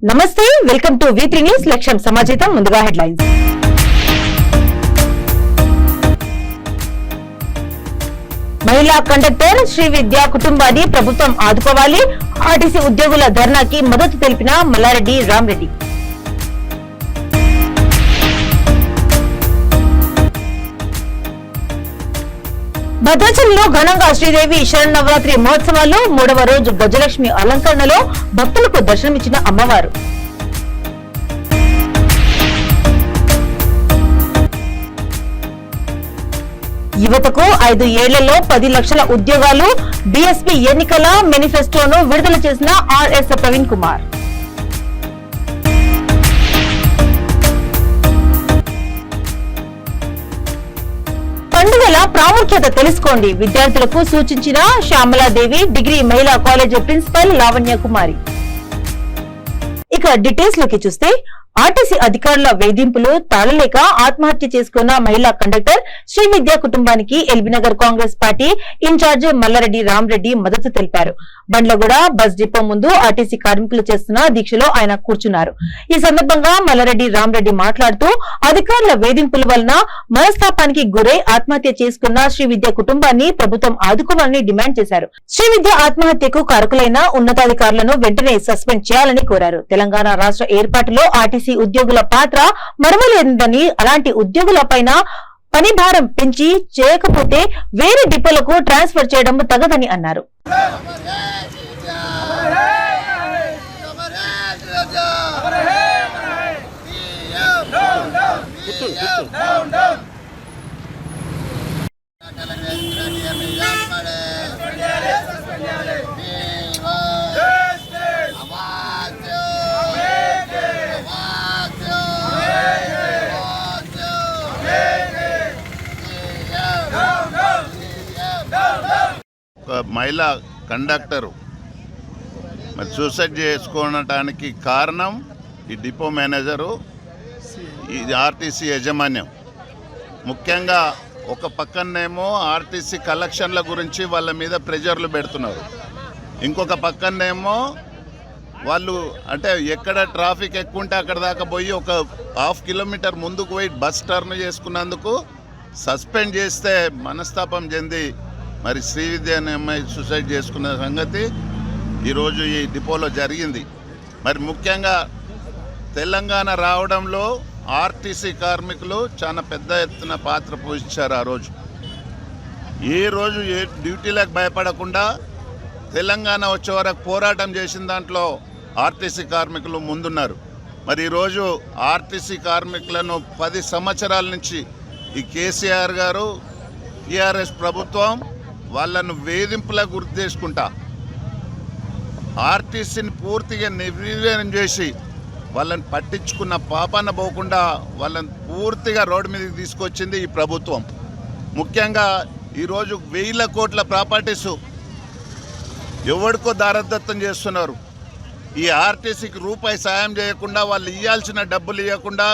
నమస్తే, welcome to V3 news. లక్ష్యం సమాజం. ముందుగా హెడ్లైన్స్. మహిళా కండక్టర్ శ్రీవిద్య కుటుంబాన్ని ప్రభుత్వం ఆదుకోవాలి. ఆర్టీసీ ఉద్యోగుల ధర్నాకి మద్దతు తెలిపిన మల్లారెడ్డి రామరెడ్డి. భద్రాచలంలో ఘనంగా శ్రీదేవి శరన్నవరాత్రి మహోత్సవాలు 3వ రోజు గజలక్ష్మి అలంకరణలో భక్తులకు దర్శనమిచ్చిన అమ్మవారు. యువతకు 5 ఏళ్లలో 10 లక్షల ఉద్యోగాలు. బీఎస్పీ ఎన్నికల మేనిఫెస్టోను విడుదల చేసిన ఆర్ఎస్ ప్రవీణ్ కుమార్. పండుగల ప్రాముఖ్యత తెలుసుకోండి, విద్యార్థులకు సూచించిన శ్యామలాదేవి డిగ్రీ మహిళా కాలేజ్ ప్రిన్సిపల్ లావణ్య కుమారి. ఇక డీటెయిల్స్ లోకి చూస్తే, ఆర్టీసీ అధికారుల వేధింపులు తాళలేక ఆత్మహత్య చేసుకున్న మహిళా కండక్టర్ శ్రీవిద్య కుటుంబానికి ఎల్బీనగర్ కాంగ్రెస్ పార్టీ ఇన్ఛార్జ్ మల్లారెడ్డి రామరెడ్డి మద్దతు తెలిపారు. బండ్లగూడ బస్ డిపో ముందు ఆర్టీసీ కార్మికులు చేస్తున్న దీక్షలో ఆయన కూర్చున్నారు. ఈ సందర్భంగా మల్లారెడ్డి రామరెడ్డి మాట్లాడుతూ, అధికారుల వేధింపుల వలన మనస్తాపానికి గురై ఆత్మహత్య చేసుకున్న శ్రీవిద్య కుటుంబాన్ని ప్రభుత్వం ఆదుకోవాలని డిమాండ్ చేశారు. శ్రీవిద్య ఆత్మహత్యకు కారకులైన ఉన్నతాధికారులను వెంటనే సస్పెండ్ చేయాలని కోరారు. తెలంగాణ రాష్ట్ర ఏర్పాటులో ఆర్టీసీ ఉద్యోగుల పాత్ర మరవలేదని, అలాంటి ఉద్యోగుల పైన పని భారం పెంచి చేయకపోతే వేరే డిపోలకు ట్రాన్స్ఫర్ చేయడం తగదని అన్నారు. మహిళా కండక్టరు మరి సూసైడ్ చేసుకోవడానికి కారణం ఈ డిపో మేనేజరు, ఈ ఆర్టీసీ యాజమాన్యం. ముఖ్యంగా ఒక పక్కనేమో ఆర్టీసీ కలెక్షన్ల గురించి వాళ్ళ మీద ప్రెజర్లు పెడుతున్నారు, ఇంకొక పక్కనేమో వాళ్ళు అంటే ఎక్కడ ట్రాఫిక్ ఎక్కువ ఉంటే అక్కడ దాకా పోయి ఒక ½ కిలోమీటర్ ముందుకు పోయి బస్ టర్న్ చేసుకున్నందుకు సస్పెండ్ చేస్తే మనస్తాపం చెంది మరి శ్రీవిద్య అనే అమ్మాయి సూసైడ్ చేసుకున్న సంగతి ఈరోజు ఈ డిపోలో జరిగింది. మరి ముఖ్యంగా తెలంగాణ రావడంలో ఆర్టీసీ కార్మికులు చాలా పెద్ద ఎత్తున పాత్ర పోషించారు. ఆ రోజు ఏ రోజు ఏ డ్యూటీలకు భయపడకుండా తెలంగాణ వచ్చే వరకు పోరాటం చేసిన దాంట్లో ఆర్టీసీ కార్మికులు ముందున్నారు. మరి ఈరోజు ఆర్టీసీ కార్మికులను 10 సంవత్సరాల నుంచి ఈ కేసీఆర్ గారు, టీఆర్ఎస్ ప్రభుత్వం వాళ్ళను వేధింపులకు గుర్తు చేసుకుంటా ఆర్టీసీని పూర్తిగా నిర్వీర్యం చేసి వాళ్ళని పట్టించుకున్న పాపాన పోకుండా వాళ్ళని పూర్తిగా రోడ్డు మీదకి తీసుకొచ్చింది ఈ ప్రభుత్వం. ముఖ్యంగా ఈరోజు 1000 కోట్ల ప్రాపర్టీసు ఎవరికో దారదత్తం చేస్తున్నారు. ఈ ఆర్టీసీకి రూపాయి సాయం చేయకుండా, వాళ్ళు ఇవ్వాల్సిన డబ్బులు ఇవ్వకుండా,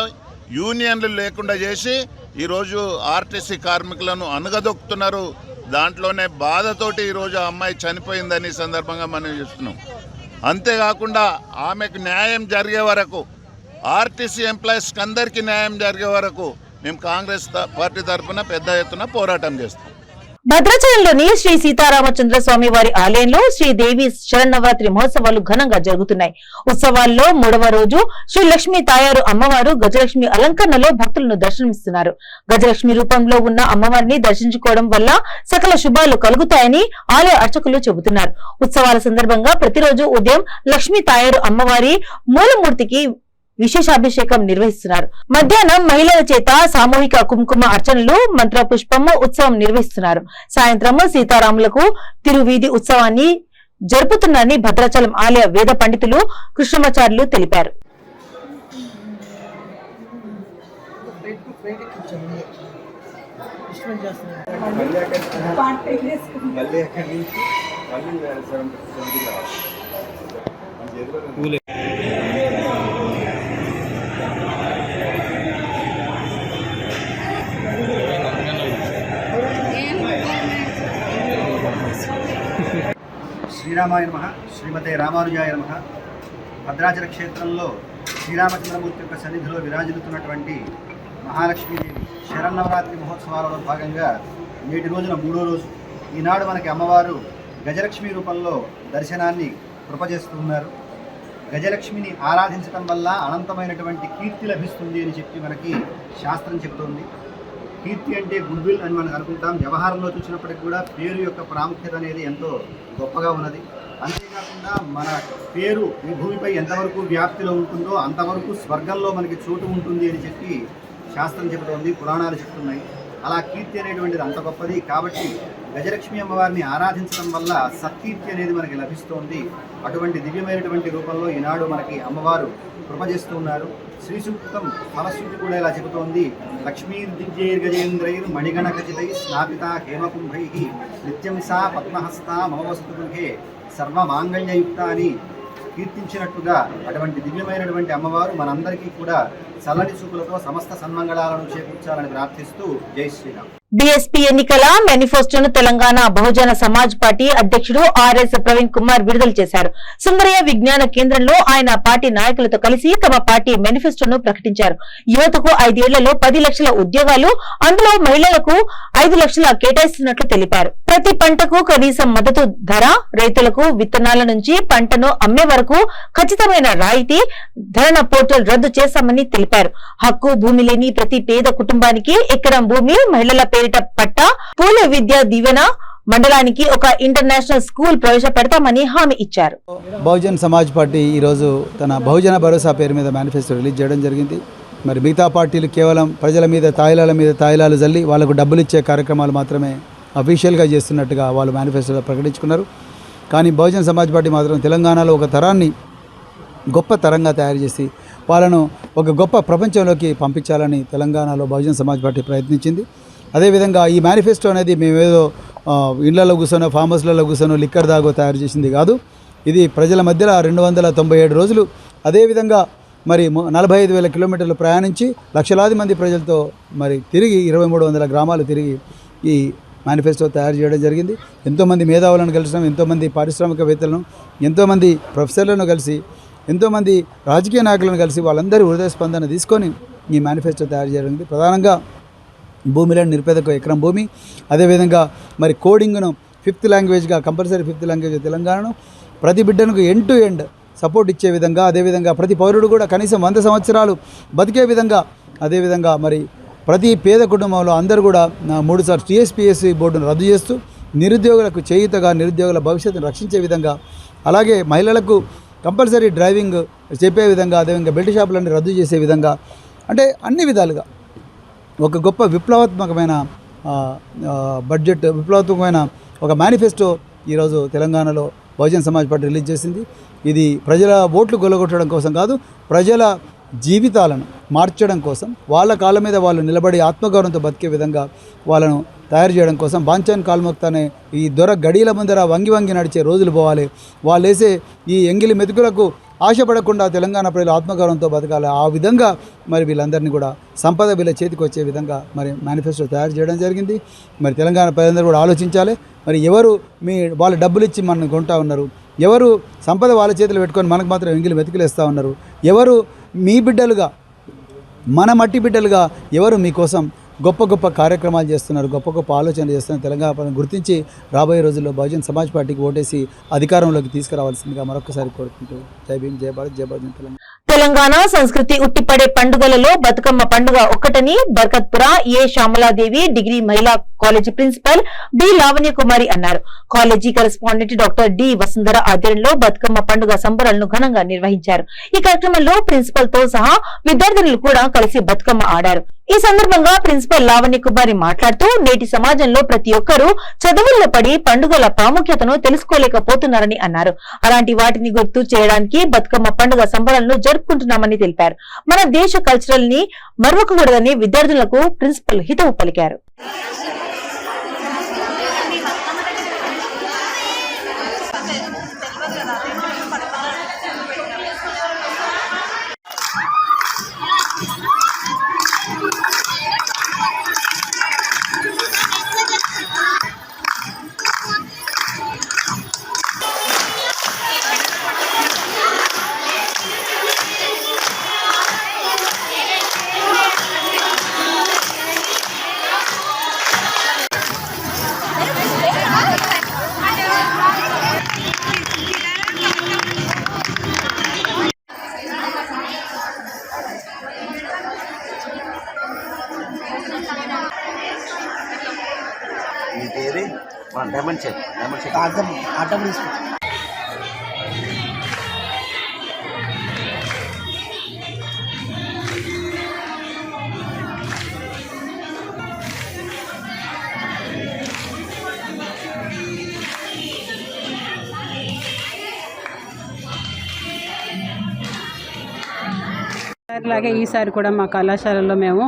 యూనియన్లు లేకుండా చేసి ఈరోజు ఆర్టీసీ కార్మికులను అనగదొక్కుతున్నారు. దాంట్లోనే బాధతోటి ఈరోజు ఆ అమ్మాయి చనిపోయిందని సందర్భంగా మనం చూస్తున్నాం. అంతేకాకుండా ఆమెకు న్యాయం జరిగే వరకు, ఆర్టీసీ ఎంప్లాయీస్కి అందరికీ న్యాయం జరిగే వరకు మేము కాంగ్రెస్ పార్టీ తరఫున పెద్ద ఎత్తున పోరాటం చేస్తాం. భద్రాచలంలోని శ్రీ సీతారామచంద్ర స్వామి వారి ఆలయంలో శ్రీదేవి శరన్నవరాత్రి మహోత్సవాలు ఘనంగా జరుగుతున్నాయి. ఉత్సవాల్లో 3వ రోజు శ్రీ లక్ష్మీ తాయారు అమ్మవారు గజలక్ష్మి అలంకరణలో భక్తులను దర్శనమిస్తున్నారు. గజలక్ష్మి రూపంలో ఉన్న అమ్మవారిని దర్శించుకోవడం వల్ల సకల శుభాలు కలుగుతాయని ఆలయ అర్చకులు చెబుతున్నారు. ఉత్సవాల సందర్భంగా ప్రతిరోజు ఉదయం లక్ష్మీ తాయారు అమ్మవారి మూలమూర్తికి విశేషాభిషేకం నిర్వహిస్తున్నారు. మధ్యాహ్నం మహిళల చేత సామూహిక కుంకుమ అర్చనలు, మంత్ర పుష్పము ఉత్సవం నిర్వహిస్తున్నారు. సాయంత్రం సీతారాములకు తిరువీధి ఉత్సవాన్ని జరుపుతున్నారని భద్రాచలం ఆలయ వేద పండితులు కృష్ణమాచార్యులు తెలిపారు. శ్రీరామాయ నమః, శ్రీమతే రామానుజాయ నమః. భద్రాచల క్షేత్రంలో శ్రీరామచంద్రమూర్తి యొక్క సన్నిధిలో విరాజిల్లుతున్నటువంటి మహాలక్ష్మీదేవి శరన్నవరాత్రి మహోత్సవాలలో భాగంగా నేటి రోజున 3వ రోజు. ఈనాడు మనకి అమ్మవారు గజలక్ష్మి రూపంలో దర్శనాన్ని కృపజేస్తున్నారు. గజలక్ష్మిని ఆరాధించడం వల్ల అనంతమైనటువంటి కీర్తి లభిస్తుంది అని చెప్పి మనకి శాస్త్రం చెబుతోంది. కీర్తి అంటే గుడ్ విల్ అని మనం అనుకుంటాం. వ్యవహారంలో చూసినప్పటికీ కూడా పేరు యొక్క ప్రాముఖ్యత అనేది ఎంతో గొప్పగా ఉన్నది. అంతేకాకుండా మన పేరు ఈ భూమిపై ఎంతవరకు వ్యాప్తిలో ఉంటుందో అంతవరకు స్వర్గంలో మనకి చోటు ఉంటుంది అని చెప్పి శాస్త్రం చెబుతోంది, పురాణాలు చెప్తున్నాయి. అలా కీర్తి అనేటువంటిది అంత గొప్పది. కాబట్టి గజలక్ష్మి అమ్మవారిని ఆరాధించడం వల్ల సత్కీర్తి అనేది మనకి లభిస్తోంది. అటువంటి దివ్యమైనటువంటి రూపంలో ఈనాడు మనకి అమ్మవారు కృపజేస్తూ ఉన్నారు. శ్రీ సూక్తం ఫలశ్రుతి కూడా ఇలా చెబుతోంది. లక్ష్మీర్దివ్యైర్గజేంద్రైర్ మణిగణ ఖచితై స్నాపిత హేమకుంభై నిత్యం సా పద్మహస్త మమ వస్తు గృహే సర్వమాంగళ్యయుక్త అని కీర్తించినట్టుగా అటువంటి దివ్యమైనటువంటి అమ్మవారు మనందరికీ కూడా చల్లని చూపులతో సమస్త సన్మంగళాలను చేకూర్చాలని ప్రార్థిస్తూ జై శ్రీరామ్. బీఎస్పీ ఎన్నికల మేనిఫెస్టోను తెలంగాణ బహుజన సమాజ్ పార్టీ అధ్యక్షుడు ఆర్ఎస్ ప్రవీణ్ కుమార్ విడుదల చేశారు. సుందరయ్య విజ్ఞాన కేంద్రంలో ఆయన పార్టీ నాయకులతో కలిసి తమ పార్టీ మేనిఫెస్టోను ప్రకటించారు. యువతకు 5 ఏళ్లలో 10 లక్షల ఉద్యోగాలు, అందులో మహిళలకు 5 లక్షల కేటాయిస్తున్నట్లు తెలిపారు. ప్రతి పంటకు కనీస మద్దతు ధర, రైతులకు విత్తనాల నుంచి పంటను అమ్మే వరకు ఖచ్చితమైన రాయితీ, ధరణ పోర్టల్ రద్దు చేశామని తెలిపారు. హక్కు భూమి లేని ప్రతి పేద కుటుంబానికి ఎకరం భూమి, మహిళల పేరిట పట్టా, పూల విద్యా దీవెన, మండలానికి ఒక ఇంటర్నేషనల్ స్కూల్ ప్రవేశపెడతామని హామీ ఇచ్చారు. బహుజన్ సమాజ్ పార్టీ ఈరోజు తన బహుజన భరోసా పేరు మీద మేనిఫెస్టో రిలీజ్ చేయడం జరిగింది. మరి మిగతా పార్టీలు కేవలం ప్రజల మీద తాయిలాలు జల్లి వాళ్ళకు డబ్బులు ఇచ్చే కార్యక్రమాలు మాత్రమే అఫీషియల్గా చేస్తున్నట్టుగా వాళ్ళు మేనిఫెస్టోలో ప్రకటించుకున్నారు. కానీ బహుజన్ సమాజ్ పార్టీ మాత్రం తెలంగాణలో ఒక తరాన్ని గొప్ప తరంగా తయారు చేసి వాళ్ళను ఒక గొప్ప ప్రపంచంలోకి పంపించాలని తెలంగాణలో బహుజన్ సమాజ్ పార్టీ ప్రయత్నించింది. అదేవిధంగా ఈ మేనిఫెస్టో అనేది మేమేదో ఇళ్లలో కూర్చొనో, ఫామ్ హౌస్లలో కూర్చొనో, లిక్కర్ దాగో తయారు చేసింది కాదు. ఇది ప్రజల మధ్యలో 297 రోజులు, అదేవిధంగా మరి 45,000 కిలోమీటర్లు ప్రయాణించి లక్షలాది మంది ప్రజలతో మరి తిరిగి 2300 గ్రామాలు తిరిగి ఈ మేనిఫెస్టో తయారు చేయడం జరిగింది. ఎంతోమంది మేధావులను కలిసినాం, ఎంతోమంది పారిశ్రామికవేత్తలను, ఎంతోమంది ప్రొఫెసర్లను కలిసి, ఎంతోమంది రాజకీయ నాయకులను కలిసి వాళ్ళందరూ హృదయ స్పందన తీసుకొని ఈ మేనిఫెస్టో తయారు చేయడం. ప్రధానంగా భూమిలో నిరుపేదకు ఎకరం భూమి, అదేవిధంగా మరి కోడింగ్ను 5th లాంగ్వేజ్గా కంపల్సరీ 5th లాంగ్వేజ్ తెలంగాణను ప్రతి బిడ్డలకు ఎండ్ టు ఎండ్ సపోర్ట్ ఇచ్చే విధంగా, అదేవిధంగా ప్రతి పౌరుడు కూడా కనీసం 100 సంవత్సరాలు బతికే విధంగా, అదేవిధంగా మరి ప్రతి పేద కుటుంబంలో అందరూ కూడా 3 సార్లు టీఎస్పీఎస్సీ బోర్డును రద్దు చేస్తూ నిరుద్యోగులకు చేయూతగా, నిరుద్యోగుల భవిష్యత్తును రక్షించే విధంగా, అలాగే మహిళలకు కంపల్సరీ డ్రైవింగ్ చెప్పే విధంగా, అదేవిధంగా బెల్ట్ షాపులన్నీ రద్దు చేసే విధంగా, అంటే అన్ని విధాలుగా ఒక గొప్ప విప్లవాత్మకమైన బడ్జెట్, విప్లవాత్మకమైన ఒక మేనిఫెస్టో ఈరోజు తెలంగాణలో బహుజన్ సమాజ్ పార్టీ రిలీజ్ చేసింది. ఇది ప్రజల ఓట్లు కొల్లగొట్టడం కోసం కాదు, ప్రజల జీవితాలను మార్చడం కోసం, వాళ్ళ కాళ్ళ మీద వాళ్ళు నిలబడి ఆత్మగౌరవంతో బతికే విధంగా వాళ్ళను తయారు చేయడం కోసం. బాంఛన్ కాల్ముక్త అనే ఈ దొర గడియల ముందర వంగి నడిచే రోజులు పోవాలి. వాళ్ళు వేసే ఈ ఎంగిలి మెతుకులకు ఆశపడకుండా తెలంగాణ ప్రజలు ఆత్మగౌరవంతో బతకాలి. ఆ విధంగా మరి వీళ్ళందరినీ కూడా సంపద వీళ్ళ చేతికి వచ్చే విధంగా మరి మేనిఫెస్టో తయారు చేయడం జరిగింది. మరి తెలంగాణ ప్రజలందరూ కూడా ఆలోచించాలి. మరి ఎవరు వాళ్ళ డబ్బులు ఇచ్చి మనల్ని కొంటా ఉన్నారు, ఎవరు సంపద వాళ్ళ చేతులు పెట్టుకొని మనకు మాత్రం ఎంగిలి మెతుకులు వేస్తూ ఉన్నారు, ఎవరు మీ బిడ్డలుగా, మన మట్టి బిడ్డలుగా ఎవరు మీకోసం గొప్ప గొప్ప కార్యక్రమాలు చేస్తున్నారు, గొప్ప గొప్ప ఆలోచనలు చేస్తున్నారు. తెలంగాణ గుర్తించి రాబోయే రోజుల్లో బహుజన్ సమాజ్ పార్టీకి ఓటేసి అధికారంలోకి తీసుకురావాల్సిందిగా మరొకసారి కోరుకుంటూ జై భీమ్, జై భారత్, జై బహుజన్ తెలంగాణ. తెలంగాణ సంస్కృతి ఉట్టిపడే పండుగలలో బతుకమ్మ పండుగ ఒక్కటని బర్కత్పుర ఏ శ్యామలాదేవి డిగ్రీ మహిళా college principal B Lavanya Kumari అన్నారు. College correspondent doctor D Vasundhara ఆధ్వర్యంలో బతుకమ్మ పండుగ సంబరాలను ఘనంగా నిర్వహించారు. ఈ కార్యక్రమంలో ప్రిన్సిపల్ తో సహా విద్యార్థినులు కూడా కలిసి బతుకమ్మ ఆడారు. ఈ సందర్భంగా ప్రిన్సిపల్ లావణ్య కుమారి మాట్లాడుతూ నేటి సమాజంలో ప్రతి ఒక్కరూ చదువుల్లో పడి పండుగల ప్రాముఖ్యతను తెలుసుకోలేకపోతున్నారని అన్నారు. అలాంటి వాటిని గుర్తు చేయడానికి బతుకమ్మ పండుగ సంబరాలను జరుపుకుంటున్నామని తెలిపారు. మన దేశ కల్చరల్ ని మరవకూడదని విద్యార్థులకు ప్రిన్సిపల్ హితవు పలికారు. డైమండ్ షేప్ అడ్డం తీసుకుంటాం. అలాగే ఈసారి కూడా మా కళాశాలలో మేము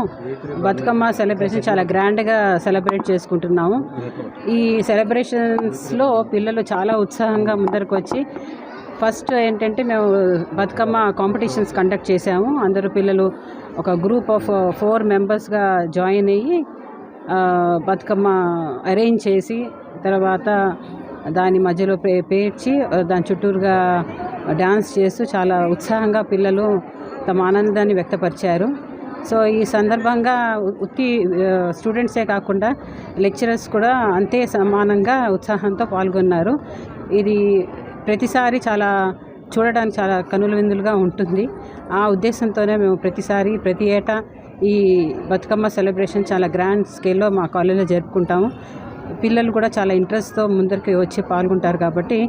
బతుకమ్మ సెలబ్రేషన్ చాలా గ్రాండ్గా సెలబ్రేట్ చేసుకుంటున్నాము. ఈ సెలబ్రేషన్స్లో పిల్లలు చాలా ఉత్సాహంగా ముందరకు వచ్చి ఫస్ట్ ఏంటంటే మేము బతుకమ్మ కాంపిటీషన్స్ కండక్ట్ చేసాము. అందరూ పిల్లలు ఒక గ్రూప్ ఆఫ్ 4 మెంబర్స్గా జాయిన్ అయ్యి బతుకమ్మ అరేంజ్ చేసి తర్వాత దాని మధ్యలో పేర్చి దాని చుట్టూరుగా డ్యాన్స్ చేస్తూ చాలా ఉత్సాహంగా పిల్లలు తమ ఆనందాన్ని వ్యక్తపరిచారు. సో ఈ సందర్భంగా ఉత్తి స్టూడెంట్సే కాకుండా లెక్చరర్స్ కూడా అంతే సమానంగా ఉత్సాహంతో పాల్గొన్నారు. ఇది ప్రతిసారి చాలా చూడడానికి చాలా కనుల విందులుగా ఉంటుంది. ఆ ఉద్దేశంతోనే మేము ప్రతి ఏటా ఈ బతుకమ్మ సెలబ్రేషన్ చాలా గ్రాండ్ స్కేల్లో మా కాలేజీలో జరుపుకుంటాము. పిల్లలు కూడా చాలా ఇంట్రెస్ట్తో ముందరికి వచ్చి పాల్గొంటారు. కాబట్టి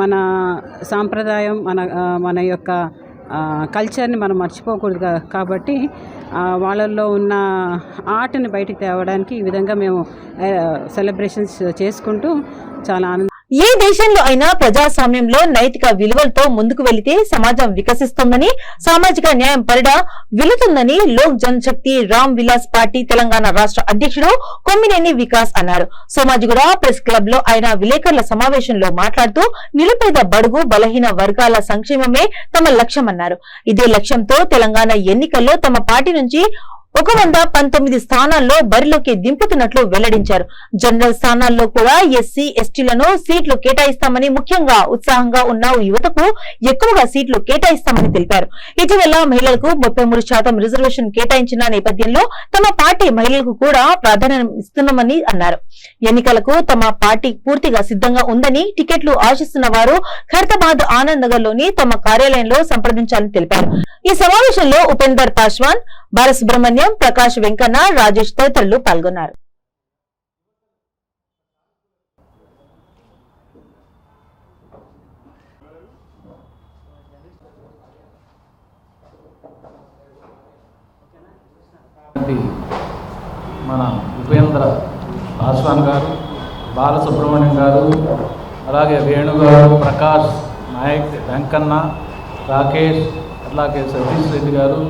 మన సాంప్రదాయం మన యొక్క కల్చర్ని మనం మర్చిపోకూడదు. కాబట్టి వాళ్ళల్లో ఉన్న ఆర్ట్ని బయటికి తేవడానికి ఈ విధంగా మేము సెలబ్రేషన్స్ చేసుకుంటూ చాలా ఆనందం. ఏ దేశంలో అయినా ప్రజాస్వామ్యంలో నైతిక విలువలతో ముందుకు వెళితే సమాజం వికసిస్తుందని, సామాజిక న్యాయం పరిడ వెళుతుందని లోక్ జనశక్తి రామ్ విలాస్ పార్టీ తెలంగాణ రాష్ట్ర అధ్యక్షుడు కొమ్మినేని వికాస్ అన్నారు. సోమాజిగూడ ప్రెస్ క్లబ్ లో ఆయన విలేకరుల సమావేశంలో మాట్లాడుతూ నిరుపేద బడుగు బలహీన వర్గాల సంక్షేమమే తమ లక్ష్యమన్నారు. ఇదే లక్ష్యంతో తెలంగాణ ఎన్నికల్లో తమ పార్టీ నుంచి 119 స్థానాల్లో బరిలోకి దింపుతున్నట్లు వెల్లడించారు. జనరల్ స్థానాల్లో కూడా ఎస్సీ ఎస్టీలను సీట్లు కేటాయిస్తామని, ముఖ్యంగా ఉత్సాహంగా ఉన్న యువతకు ఎక్కువగా సీట్లు కేటాయిస్తామని తెలిపారు. ఇటీవల మహిళలకు 33% రిజర్వేషన్ కేటాయించిన నేపథ్యంలో తమ పార్టీ మహిళలకు కూడా ప్రాధాన్యం ఇస్తున్నామని అన్నారు. ఎన్నికలకు తమ పార్టీ పూర్తిగా సిద్ధంగా ఉందని, టికెట్లు ఆశిస్తున్న వారు ఖైరతాబాద్ ఆనంద్ నగర్ లోని తమ కార్యాలయంలో సంప్రదించాలని తెలిపారు. ఈ సమావేశంలో ఉపేందర్ పాశ్వాన్, బాలసుబ్రహ్మణ్యం, ప్రకాష్ వెంకన్న, రాజేష్ తదితరులు పాల్గొన్నారు. మన ఉపేంద్ర పాశ్వాన్ గారు, బాలసుబ్రహ్మణ్యం గారు, అలాగే వేణుగారు, ప్రకాష్ నాయక్, వెంకన్న, రాకేష్, అలాగే సతీష్ రెడ్డి గారు,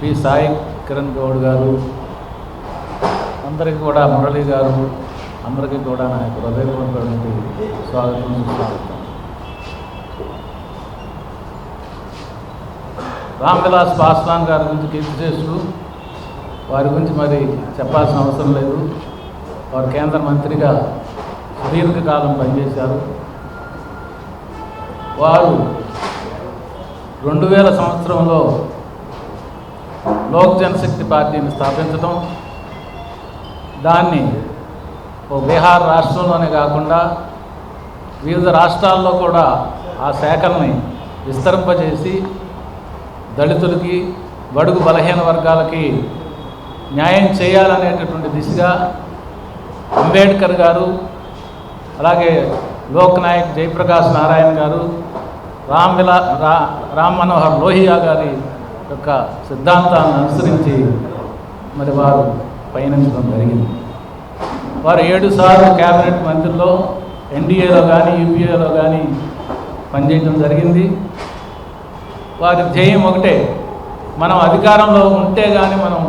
పి సాయి కిరణ్ గౌడ్ గారు, అందరికీ కూడా మురళి గారు, అందరికీ కూడా నా యొక్క హృదయపూర్వకమైనటువంటి స్వాగతం. రామ్ విలాస్ పాశ్వాన్ గారి గురించి కీర్తిశేషులు, వారి గురించి మరి చెప్పాల్సిన అవసరం లేదు. వారు కేంద్ర మంత్రిగా సుదీర్ఘకాలం పనిచేశారు. వారు 2000 సంవత్సరంలో లోక్ జనశక్తి పార్టీని స్థాపించడం, దాన్ని బీహార్ రాష్ట్రంలోనే కాకుండా వివిధ రాష్ట్రాల్లో కూడా ఆ శాఖల్ని విస్తరింపజేసి దళితులకి, బడుగు బలహీన వర్గాలకి న్యాయం చేయాలనేటటువంటి దిశగా అంబేద్కర్ గారు, అలాగే లోక్ నాయక్ జయప్రకాష్ నారాయణ గారు, రామ్ మనోహర్ లోహియా గారి యొక్క సిద్ధాంతాన్ని అనుసరించి మరి వారు పయనించడం జరిగింది. వారు 7 సార్లు క్యాబినెట్ మంత్రుల్లో ఎన్డీఏలో కానీ యూపీఏలో కానీ పనిచేయడం జరిగింది. వారి ధ్యేయం ఒకటే, మనం అధికారంలో ఉంటే కానీ మనం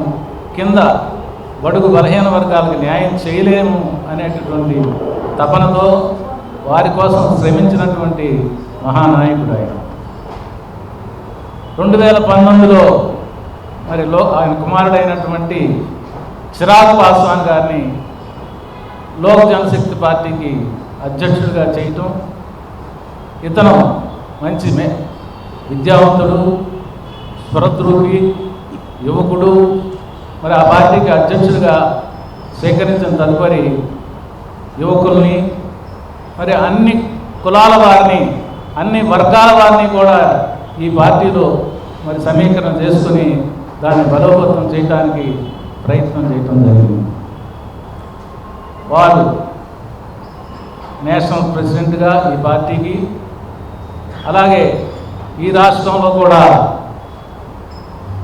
కింద బడుగు బలహీన వర్గాలకు న్యాయం చేయలేము అనేటటువంటి తపనతో వారి కోసం శ్రమించినటువంటి మహానాయకుడు ఆయన. 2019లో మరి ఆయన కుమారుడైనటువంటి చిరాగ్ పాస్వాన్ గారిని లోక్ జనశక్తి పార్టీకి అధ్యక్షుడిగా చేయటం, ఇతను మంచి విద్యావంతుడు, స్ఫురద్రూపి యువకుడు. మరి ఆ పార్టీకి అధ్యక్షుడిగా స్వీకరించిన తదుపరి యువకుల్ని, మరి అన్ని కులాల వారిని, అన్ని వర్గాల వారిని కూడా ఈ పార్టీలో మరి సమీకరణ చేసుకుని దాన్ని బలోపేతం చేయడానికి ప్రయత్నం చేయటం జరిగింది. వారు నేషనల్ ప్రెసిడెంట్గా ఈ పార్టీకి, అలాగే ఈ రాష్ట్రంలో కూడా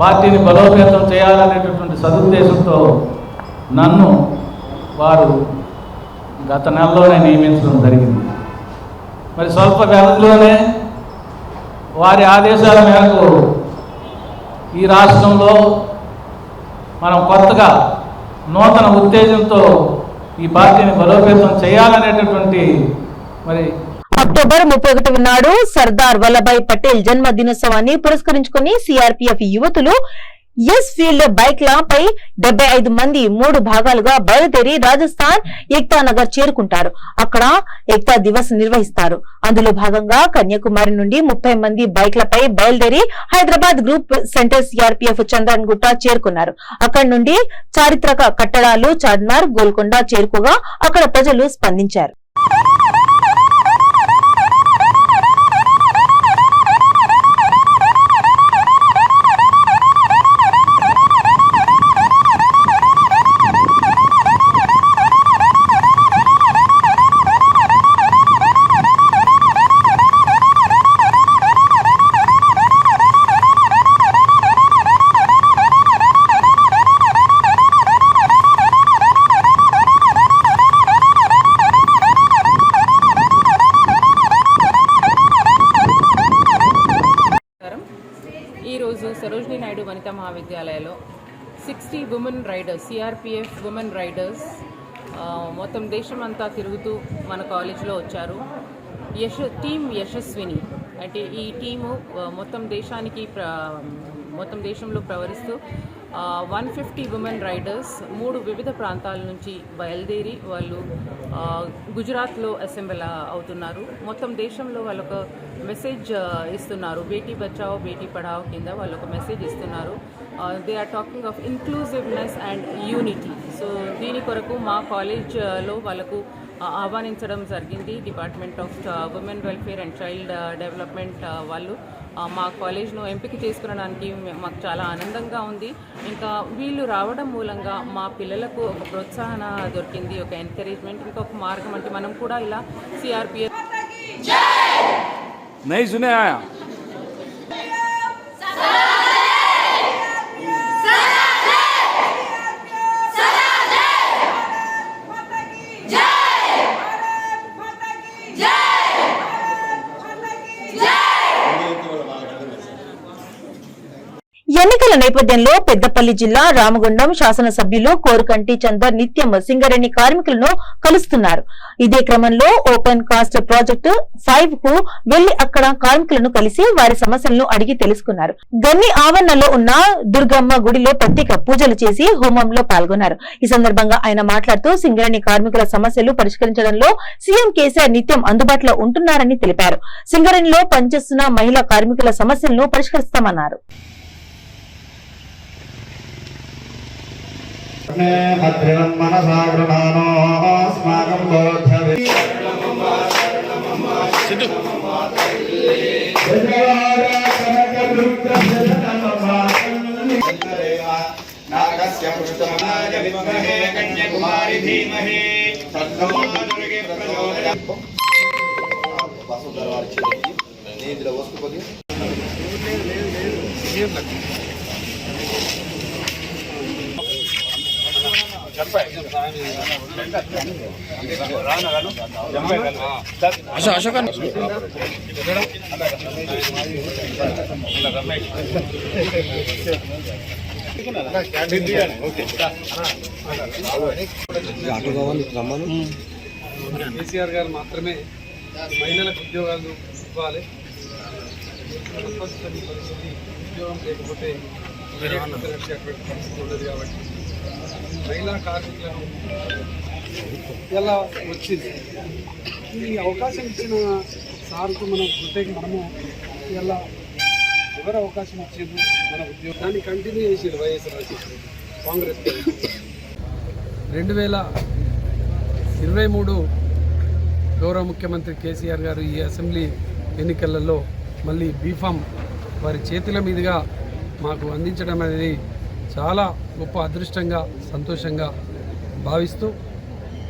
పార్టీని బలోపేతం చేయాలనేటటువంటి సదుద్దేశంతో నన్ను వారు గత నెలలోనే నియమించడం జరిగింది. మరి స్వల్ప వ్యవధిలోనే వారి ఆదేశాల మేరకు ఈ రాష్ట్రంలో మనం కొత్తగా నూతన ఉత్తేజంతో ఈ పార్టీని బలోపేతం చేయాలనేటటువంటి మరి అక్టోబర్ 31 నాడు సర్దార్ వల్లభాయ్ పటేల్ జన్మ దినోత్సవాన్ని పురస్కరించుకుని సిఆర్పీఎఫ్ యువతులు ఎస్ ఫీల్డ్ బైక్లపై 75 మంది 3 భాగాలుగా బయలుదేరి రాజస్థాన్ ఏక్తా నగర్ చేరుకుంటారు. అక్కడ ఏక్తా దివస్ నిర్వహిస్తారు. అందులో భాగంగా కన్యాకుమారి నుండి 30 మంది బైక్లపై బయలుదేరి Hyderabad group centre CRPF Chandran గుట్ట చేరుకున్నారు. అక్కడి నుండి చారిత్రక కట్టడాలు చార్మినార్, గోల్కొండ చేరుకోగా అక్కడ ప్రజలు స్పందించారు. ఈరోజు సరోజినీ నాయుడు వనితా మహావిద్యాలయంలో 60 women riders, CRPF women riders మొత్తం దేశం అంతా తిరుగుతూ మన కాలేజీలో వచ్చారు. టీం యశస్విని అంటే ఈ టీము మొత్తం దేశంలో ప్రవరిస్తూ 150 ఉమెన్ రైడర్స్ 3 వివిధ ప్రాంతాల నుంచి బయలుదేరి వాళ్ళు గుజరాత్లో అసెంబ్ల్ అవుతున్నారు. మొత్తం దేశంలో వాళ్ళొక మెసేజ్ ఇస్తున్నారు. బేటీ బచావో బేటీ పఢావో కింద వాళ్ళు ఒక మెసేజ్ ఇస్తున్నారు. They are talking of inclusiveness and unity. So దీని కొరకు మా కాలేజ్లో వాళ్ళకు ఆహ్వానించడం జరిగింది. Department of women welfare and child development వాళ్ళు మా కాలేజ్ను ఎంపిక చేసుకునడానికి మాకు చాలా ఆనందంగా ఉంది. ఇంకా వీళ్ళు రావడం మూలంగా మా పిల్లలకు ఒక ప్రోత్సాహన దొరికింది, ఒక ఎంకరేజ్మెంట్, ఇంకొక మార్గం. అంటే మనం కూడా ఇలా సిఆర్పిఎఫ్ नहीं सुने आया ఎన్నికల నేపథ్యంలో పెద్దపల్లి జిల్లా రామగుండం శాసనసభ్యులు కోరుకంటి చందర్ నిత్యం సింగరేణి కార్మికులను కలుస్తున్నారు. ఇదే క్రమంలో ఓపెన్ కాస్ట్ ప్రాజెక్టు 5 కు వెళ్లి అక్కడ కార్మికులను కలిసి వారి సమస్యలను అడిగి తెలుసుకున్నారు. గన్ని ఆవరణలో ఉన్న దుర్గమ్మ గుడిలో ప్రత్యేక పూజలు చేసి హోమంలో పాల్గొన్నారు. ఈ సందర్భంగా ఆయన మాట్లాడుతూ సింగరేణి కార్మికుల సమస్యలు పరిష్కరించడంలో సీఎం కేసీఆర్ నిత్యం అందుబాటులో ఉంటున్నారని తెలిపారు. సింగరేణిలో పనిచేస్తున్న మహిళా కార్మికుల సమస్యలను పరిష్కరిస్తామన్నారు. భద్రం మనసా గృహానోస్మాకం బోధవే నాగస్య పృష్ఠమనాయ విద్మహే కన్యాకుమారి ధీమహి తన్నో దుర్గే ప్రచోదయాత్. వాసు దర్బార్ చేయండి. నేను ఇందులో వస్తు కొద్ది కేసీఆర్ గారు మాత్రమే మహిళలకు ఉద్యోగాలు ఇవ్వాలి. పరిస్థితి ఉద్యోగం లేకపోతే పరిస్థితి ఉండదు. కాబట్టి మహిళా కార్మికులను ఎలా వచ్చింది ఈ అవకాశం ఇచ్చిన సార్కు మనం మనము ఎలా ఎవరు అవకాశం ఇచ్చింది మన ఉద్యోగం దాన్ని కంటిన్యూ చేసేది వైఎస్ఆర్ కాంగ్రెస్. 2023 గౌరవ ముఖ్యమంత్రి కేసీఆర్ గారు ఈ అసెంబ్లీ ఎన్నికలలో మళ్ళీ బీఫామ్ వారి చేతుల మీదుగా మాకు అందించడం అనేది చాలా గొప్ప అదృష్టంగా సంతోషంగా భావిస్తూ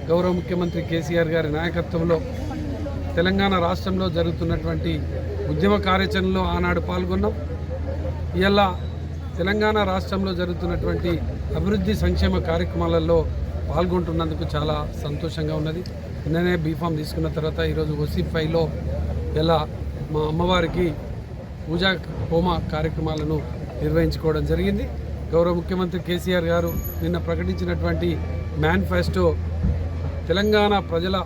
గౌరవ ముఖ్యమంత్రి కేసీఆర్ గారి నాయకత్వంలో తెలంగాణ రాష్ట్రంలో జరుగుతున్నటువంటి ఉద్యమ కార్యాచరణలో ఆనాడు పాల్గొన్నాం. ఇవాళ తెలంగాణ రాష్ట్రంలో జరుగుతున్నటువంటి అభివృద్ధి సంక్షేమ కార్యక్రమాలలో పాల్గొంటున్నందుకు చాలా సంతోషంగా ఉన్నది. నిన్ననే బీఫామ్ తీసుకున్న తర్వాత ఈరోజు OC5లో ఇలా మా అమ్మవారికి పూజా హోమ కార్యక్రమాలను నిర్వహించుకోవడం జరిగింది. గౌరవ ముఖ్యమంత్రి కేసీఆర్ గారు నిన్న ప్రకటించినటువంటి మేనిఫెస్టో తెలంగాణ ప్రజల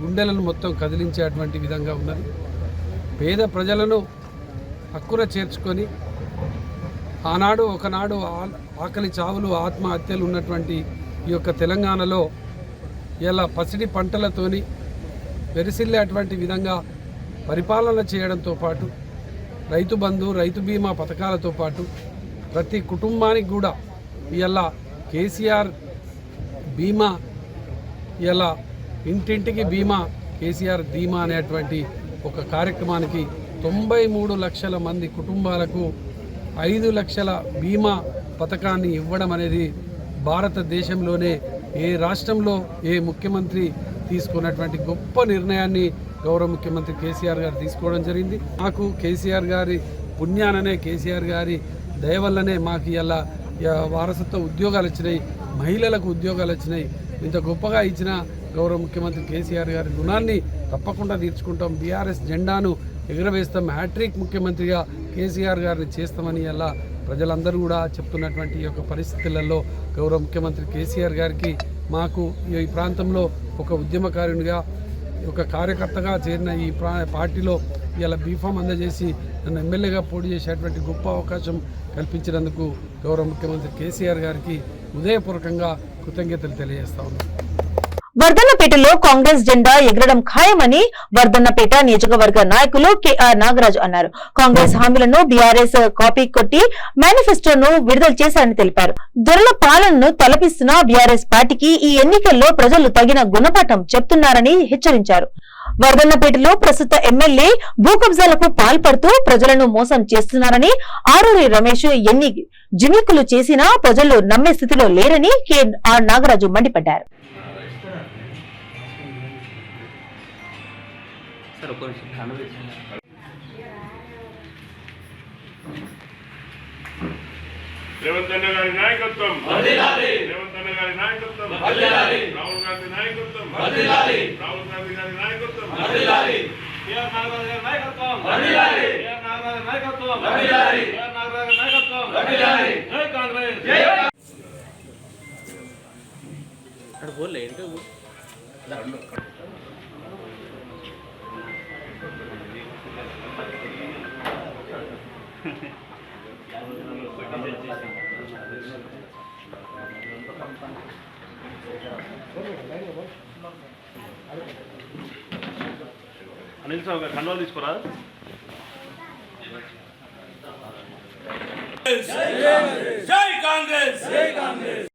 గుండెలను మొత్తం కదిలించేటువంటి విధంగా ఉన్నది. పేద ప్రజలను హక్కున చేర్చుకొని ఆనాడు ఒకనాడు ఆకలి చావులు ఆత్మహత్యలు ఉన్నటువంటి ఈ యొక్క తెలంగాణలో ఇలా పసిడి పంటలతోని వెరిసిల్లేటువంటి విధంగా పరిపాలన చేయడంతో పాటు రైతు బంధు రైతు బీమా పథకాలతో పాటు ప్రతి కుటుంబానికి కూడా ఇలా కేసీఆర్ బీమా ఇలా ఇంటింటికి బీమా కేసీఆర్ ధీమా అనేటువంటి ఒక కార్యక్రమానికి 93 లక్షల మంది కుటుంబాలకు 5 లక్షల బీమా పథకాన్ని ఇవ్వడం అనేది భారతదేశంలోనే ఏ రాష్ట్రంలో ఏ ముఖ్యమంత్రి తీసుకున్నటువంటి గొప్ప నిర్ణయాన్ని గౌరవ ముఖ్యమంత్రి కేసీఆర్ గారు తీసుకోవడం జరిగింది. మాకు కేసీఆర్ గారి పుణ్యాననే కేసీఆర్ గారి దయ వల్లనే మాకు ఇలా వారసత్వ ఉద్యోగాలు వచ్చినాయి, మహిళలకు ఉద్యోగాలు వచ్చినాయి. ఇంత గొప్పగా ఇచ్చిన గౌరవ ముఖ్యమంత్రి కేసీఆర్ గారి రుణాన్ని తప్పకుండా తీర్చుకుంటాం. బీఆర్ఎస్ జెండాను ఎగురవేస్తాం. హ్యాట్రిక్ ముఖ్యమంత్రిగా కేసీఆర్ గారిని చేస్తామని ఇలా ప్రజలందరూ కూడా చెప్తున్నటువంటి ఈ యొక్క పరిస్థితులలో గౌరవ ముఖ్యమంత్రి కేసీఆర్ గారికి మాకు ఈ ప్రాంతంలో ఒక ఉద్యమకారునిగా ఒక కార్యకర్తగా చేరిన ఈ పార్టీలో ఇలా బీఫామ్ అందజేసి నన్ను ఎమ్మెల్యేగా పోటీ చేసేటువంటి గొప్ప అవకాశం కల్పించినందుకు గౌరవ ముఖ్యమంత్రి కేసీఆర్ గారికి హృదయపూర్వకంగా కృతజ్ఞతలు తెలియజేస్తా ఉన్నాను. వర్ధన్నపేటలో కాంగ్రెస్ జెండా ఎగరడం ఖాయమని వర్ధన్నపేట నియోజకవర్గ నాయకులు KR నాగరాజు అన్నారు. కాంగ్రెస్ హామీలను బీఆర్ఎస్ కాపీ కొట్టి మేనిఫెస్టోను విడుదల చేశారని తెలిపారు. దొరల పాలనను తలపిస్తున్న బీఆర్ఎస్ పార్టీకి ఈ ఎన్నికల్లో ప్రజలు తగిన గుణపాఠం చెప్తున్నారని హెచ్చరించారు. వర్ధన్నపేటలో ప్రస్తుత ఎమ్మెల్యే భూ కబ్జాలకు పాల్పడుతూ ప్రజలను మోసం చేస్తున్నారని, ఆరూరి రమేష్ ఎన్ని జిమికులు చేసినా ప్రజలు నమ్మే స్థితిలో లేరని KR నాగరాజు మండిపడ్డారు. రేవంత్ అన్న గారి నాయకత్వం వర్ధిల్లాలి. రేవంత్ అన్న గారి నాయకత్వం వర్ధిల్లాలి. రాహుల్ గాంధీ నాయకత్వం వర్ధిల్లాలి. రాహుల్ గాంధీ గారి నాయకత్వం వర్ధిల్లాలి. కేఆర్ నాగరాజు గారి నాయకత్వం వర్ధిల్లాలి. కేఆర్ నాగరాజు నాయకత్వం వర్ధిల్లాలి. కేఆర్ నాగరాజు నాయకత్వం వర్ధిల్లాలి. జై కాంగ్రెస్ జై అక్కడ బోల్లే ఏంటో అనిల్ సార్ గారు కండువాలు తీసుకోరా. జై కాంగ్రెస్ జై కాంగ్రెస్.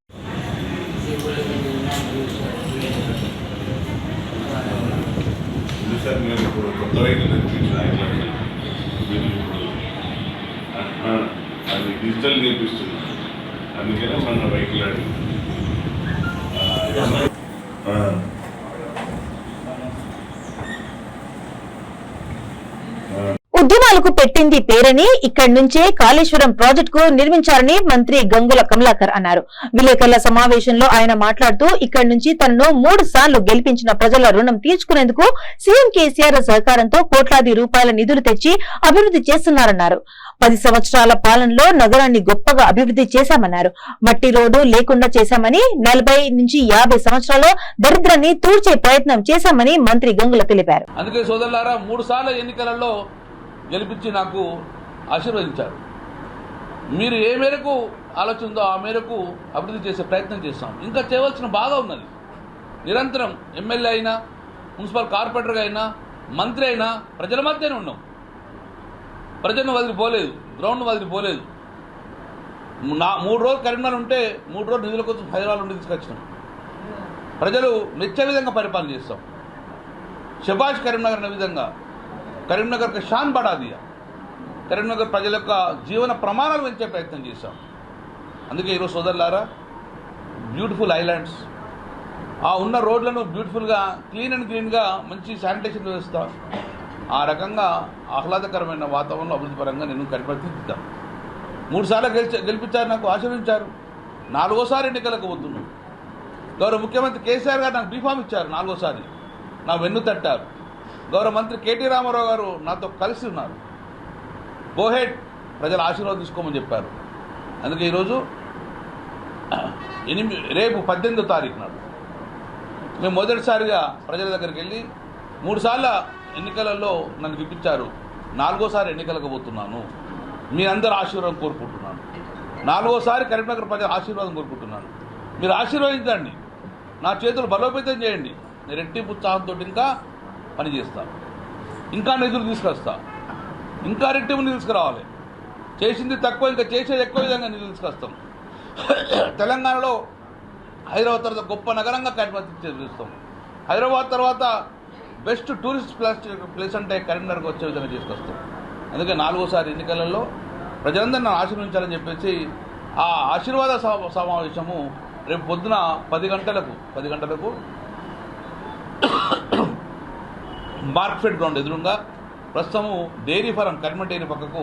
సార్ మీరు ఇప్పుడు కొత్త వెహికల్ తెప్పించిన అది డిజిటల్ నేర్పిస్తున్నారు. అందుకనే మన వెహికల్ అడిగి ఉద్యమాలకు పెట్టింది పేరని ఇక్కడి నుంచే కాళేశ్వరం ప్రాజెక్టుకు నిర్మించారని మంత్రి గంగుల కమలాకర్ అన్నారు. విలేకరుల సమావేశంలో ఆయన మాట్లాడుతూ ఇక్కడి నుంచి తనను 3 సార్లు గెలిపించిన ప్రజల రుణం తీర్చుకునేందుకు సీఎం కేసీఆర్ సహకారంతో కోట్లాది రూపాయల నిధులు తెచ్చి అభివృద్ధి చేస్తున్నారన్నారు. 10 సంవత్సరాల పాలనలో నగరాన్ని గొప్పగా అభివృద్ధి చేశామన్నారు. మట్టి రోడ్డు లేకుండా చేశామని, 40 నుంచి 50 సంవత్సరాల్లో దరిద్రాన్ని తూర్చే ప్రయత్నం చేశామని మంత్రి గంగుల తెలిపారు. అందుకే సోదరులారా 3 సార్ల ఎన్నికలలో గెలిపించి నాకు ఆశీర్వదించారు. మీరు ఏ మేరకు ఆలోచనతో ఆ మేరకు అభివృద్ధి చేసే ప్రయత్నం చేస్తాం. ఇంకా చేయవలసిన బాగా ఉన్నది. నిరంతరం ఎమ్మెల్యే అయినా, మున్సిపల్ కార్పొరేటర్గా అయినా, మంత్రి అయినా ప్రజల మధ్యనే ఉన్నాం. ప్రజలను వదిలిపోలేదు, గ్రౌండ్ వదిలిపోలేదు. 3 రోజులు కరీంనగర్ ఉంటే 3 రోజులు నిధుల కోసం హైదరాబాద్ నుండి తీసుకొచ్చినాం. ప్రజలు మెచ్చే విధంగా పరిపాలన చేస్తాం. శబాష్ కరీంనగర్ అనే విధంగా కరీంనగర్కి షాన్ బడా దియా. కరీంనగర్ ప్రజల యొక్క జీవన ప్రమాణాలు పెంచే ప్రయత్నం చేశాం. అందుకే ఈరోజు సోదరులారా బ్యూటిఫుల్ ఐలాండ్స్, ఆ ఉన్న రోడ్లను బ్యూటిఫుల్గా క్లీన్ అండ్ గ్రీన్గా మంచి శానిటేషన్ వ్యవస్థ, ఆ రకంగా ఆహ్లాదకరమైన వాతావరణంలో అభివృద్ధి పరంగా నేను కనిపెడుతుంటాను. 3 సార్లు గెలిపించారు, నాకు ఆశీర్వదించారు. 4వసారి ఎన్నికలకు పోతున్నాను. గౌరవ ముఖ్యమంత్రి కేసీఆర్ గారు నాకు బీఫామ్ ఇచ్చారు, 4వసారి నా వెన్ను తట్టారు. గౌరవ మంత్రి కేటీ రామారావు గారు నాతో కలిసి ఉన్నారు. గోహెడ్, ప్రజల ఆశీర్వాదం తీసుకోమని చెప్పారు. అందుకే ఈరోజు రేపు 18వ తారీఖు నాడు మేము మొదటిసారిగా ప్రజల దగ్గరికి వెళ్ళి 3 సార్ల ఎన్నికలలో నన్ను గెలిపించారు, 4వసారి ఎన్నికలకు పోతున్నాను. మీ అందరూ ఆశీర్వాదం కోరుకుంటున్నాను. 4వసారి కరీంనగర్ ప్రజల ఆశీర్వాదం కోరుకుంటున్నాను. మీరు ఆశీర్వదించండి, నా చేతులు బలోపేతం చేయండి. నేను రెట్టింపు ఉత్సాహంతో ఇంకా పనిచేస్తాను, ఇంకా నిధులు తీసుకొస్తా, ఇంకా రెట్టింపు తీసుకురావాలి. చేసింది తక్కువ, ఇంకా చేసేది ఎక్కువ విధంగా నిధులు తీసుకొస్తాం. తెలంగాణలో హైదరాబాద్ తర్వాత గొప్ప నగరంగా చేస్తాం. హైదరాబాద్ తర్వాత బెస్ట్ టూరిస్ట్ ప్లేస్ అంటే కరీంనగర్కి వచ్చే విధంగా తీసుకొస్తాం. అందుకే 4వసారి ఎన్నికలలో ప్రజలందరూ నన్ను ఆశీర్వదించాలని చెప్పేసి ఆ ఆశీర్వాద సమావేశము రేపు పొద్దున 10 గంటలకు మార్కెట్ గ్రౌండ్ ఎదురుగా ప్రస్తుతము డైరీ ఫారం కరీంనగర్ డైరీ పక్కకు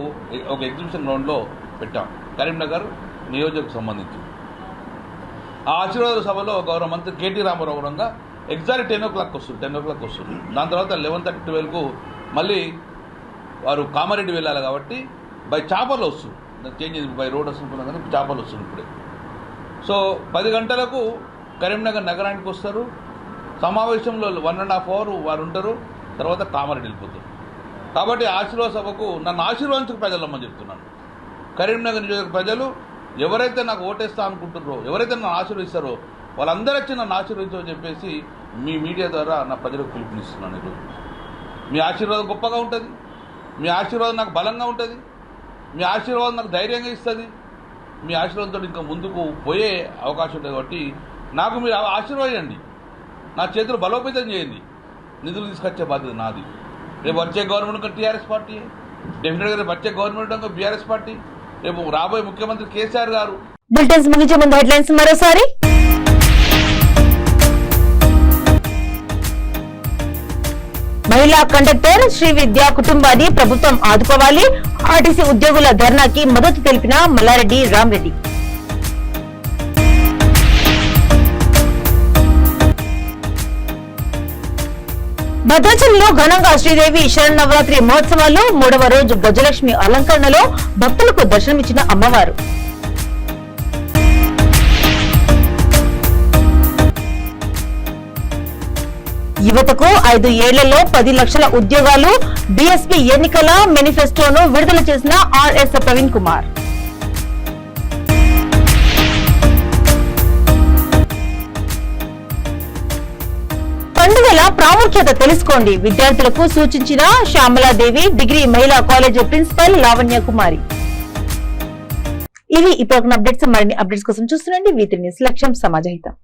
ఒక ఎగ్జిబిషన్ గ్రౌండ్లో పెట్టాం, కరీంనగర్ నియోజకకు సంబంధించి. ఆ ఆశీర్వాద సభలో గౌరవ మంత్రి KT Ramarao Ranga exact 10 o'clock వస్తుంది. దాని తర్వాత 11:30 12కు మళ్ళీ వారు కామారెడ్డి వెళ్ళాలి కాబట్టి బై చాపర్లు వస్తుంది. చేంజ్ అయింది, బై రోడ్ వస్తున్నా కానీ చాపర్లు వస్తుంది ఇప్పుడే. సో 10 గంటలకు కరీంనగర్ నగరానికి వస్తారు. సమావేశంలో 1.5 hours వారు ఉంటారు, తర్వాత కామారెడ్డి వెళ్ళిపోతారు. కాబట్టి ఆశీర్వాద సభకు నన్ను ఆశీర్వదించక ప్రజలమ్మని చెప్తున్నాను. కరీంనగర్ నియోజక ప్రజలు ఎవరైతే నాకు ఓటేస్తా అనుకుంటున్నారో, ఎవరైతే నన్ను ఆశీర్వదిస్తారో వాళ్ళందరూ వచ్చి నన్ను ఆశీర్వదించమని చెప్పేసి మీ మీడియా ద్వారా నా ప్రజలకు పిలుపునిస్తున్నాను. ఈరోజు మీ ఆశీర్వాదం గొప్పగా ఉంటుంది, మీ ఆశీర్వాదం నాకు బలంగా ఉంటుంది, మీ ఆశీర్వాదం నాకు ధైర్యంగా ఇస్తుంది. మీ ఆశీర్వాదంతో ఇంకా ముందుకు పోయే అవకాశం ఉంటుంది. కాబట్టి నాకు మీరు ఆశీర్వదించండి, నా చేతులు బలోపేతం చేయండి, నిధులు తీసుకొచ్చే బాధ్యత నాది. రేపు వచ్చే గవర్నమెంట్ టీఆర్ఎస్ పార్టీ, డెఫినెట్గా రేపు వచ్చే గవర్నమెంట్ బీఆర్ఎస్ పార్టీ, రేపు రాబోయే ముఖ్యమంత్రి కేసీఆర్ గారు. బులెటిన్స్ ముగించే ముందు హెడ్లైన్స్ మరోసారి. మహిళా కండక్టర్ శ్రీ విద్యా కుటుంబాన్ని ప్రభుత్వం ఆదుకోవాలి. ఆర్టీసీ ఉద్యోగుల ధర్నాకి మద్దతు తెలిపిన మల్లారెడ్డి రామరెడ్డి. భద్రాచలంలో ఘనంగా శ్రీదేవి శరన్నవరాత్రి మహోత్సవాల్లో 3వ రోజు గజలక్ష్మి అలంకరణలో భక్తులకు దర్శనమిచ్చిన అమ్మవారు. యువతకు 5 ఏళ్లలో 10 లక్షల ఉద్యోగాలు, బీఎస్పీ ఎన్నికల మేనిఫెస్టోను విడుదల చేసిన ఆర్ఎస్ ప్రవీణ్ కుమార్. పండుగల ప్రాముఖ్యత తెలుసుకోండి, విద్యార్థులకు సూచించిన శ్యామలాదేవి డిగ్రీ మహిళా కాలేజ్ ప్రిన్సిపల్ లావణ్య కుమారి. ఇవి ఇప్పుడు అప్డేట్స్. మరిన్ని అప్డేట్స్ కోసం చూస్తుండండి V3 న్యూస్. లక్ష్యం సమాజహితం.